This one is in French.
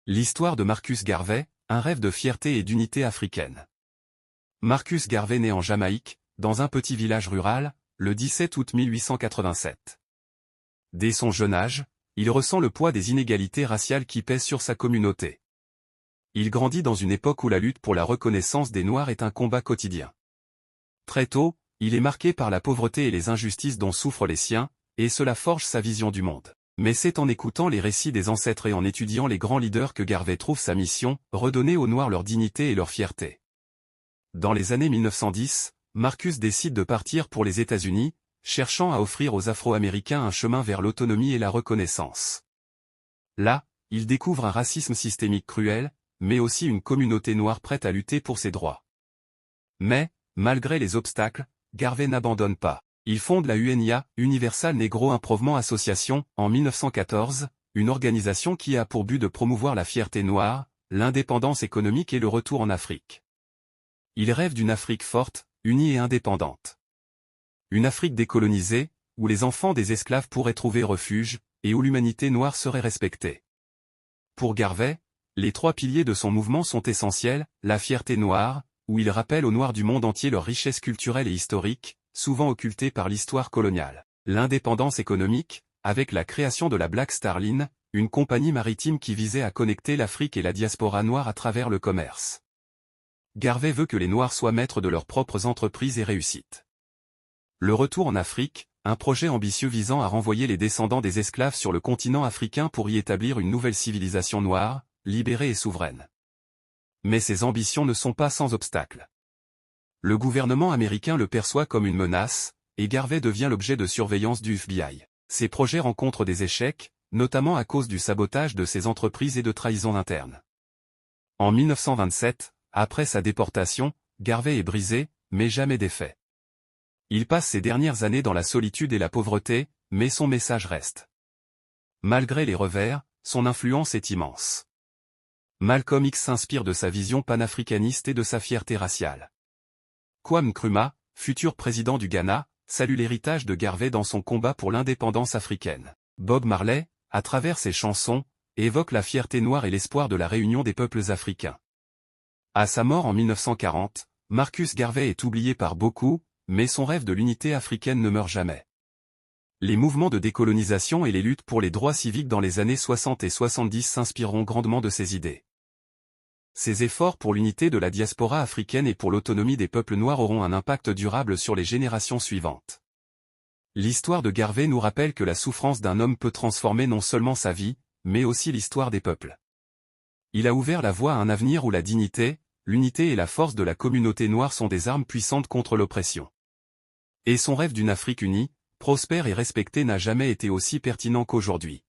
L'histoire de Marcus Garvey, un rêve de fierté et d'unité africaine. Marcus Garvey naît en Jamaïque, dans un petit village rural, le 17 août 1887. Dès son jeune âge, il ressent le poids des inégalités raciales qui pèsent sur sa communauté. Il grandit dans une époque où la lutte pour la reconnaissance des Noirs est un combat quotidien. Très tôt, il est marqué par la pauvreté et les injustices dont souffrent les siens, et cela forge sa vision du monde. Mais c'est en écoutant les récits des ancêtres et en étudiant les grands leaders que Garvey trouve sa mission, redonner aux Noirs leur dignité et leur fierté. Dans les années 1910, Marcus décide de partir pour les États-Unis, cherchant à offrir aux Afro-Américains un chemin vers l'autonomie et la reconnaissance. Là, il découvre un racisme systémique cruel, mais aussi une communauté noire prête à lutter pour ses droits. Mais, malgré les obstacles, Garvey n'abandonne pas. Il fonde la UNIA, Universal Negro Improvement Association, en 1914, une organisation qui a pour but de promouvoir la fierté noire, l'indépendance économique et le retour en Afrique. Il rêve d'une Afrique forte, unie et indépendante. Une Afrique décolonisée, où les enfants des esclaves pourraient trouver refuge, et où l'humanité noire serait respectée. Pour Garvey, les trois piliers de son mouvement sont essentiels, la fierté noire, où il rappelle aux Noirs du monde entier leur richesse culturelle et historique, souvent occultée par l'histoire coloniale. L'indépendance économique, avec la création de la Black Star Line, une compagnie maritime qui visait à connecter l'Afrique et la diaspora noire à travers le commerce. Garvey veut que les Noirs soient maîtres de leurs propres entreprises et réussites. Le retour en Afrique, un projet ambitieux visant à renvoyer les descendants des esclaves sur le continent africain pour y établir une nouvelle civilisation noire, libérée et souveraine. Mais ces ambitions ne sont pas sans obstacles. Le gouvernement américain le perçoit comme une menace, et Garvey devient l'objet de surveillance du FBI. Ses projets rencontrent des échecs, notamment à cause du sabotage de ses entreprises et de trahisons internes. En 1927, après sa déportation, Garvey est brisé, mais jamais défait. Il passe ses dernières années dans la solitude et la pauvreté, mais son message reste. Malgré les revers, son influence est immense. Malcolm X s'inspire de sa vision panafricaniste et de sa fierté raciale. Kwame Nkrumah, futur président du Ghana, salue l'héritage de Garvey dans son combat pour l'indépendance africaine. Bob Marley, à travers ses chansons, évoque la fierté noire et l'espoir de la réunion des peuples africains. À sa mort en 1940, Marcus Garvey est oublié par beaucoup, mais son rêve de l'unité africaine ne meurt jamais. Les mouvements de décolonisation et les luttes pour les droits civiques dans les années 60 et 70 s'inspireront grandement de ses idées. Ces efforts pour l'unité de la diaspora africaine et pour l'autonomie des peuples noirs auront un impact durable sur les générations suivantes. L'histoire de Garvey nous rappelle que la souffrance d'un homme peut transformer non seulement sa vie, mais aussi l'histoire des peuples. Il a ouvert la voie à un avenir où la dignité, l'unité et la force de la communauté noire sont des armes puissantes contre l'oppression. Et son rêve d'une Afrique unie, prospère et respectée n'a jamais été aussi pertinent qu'aujourd'hui.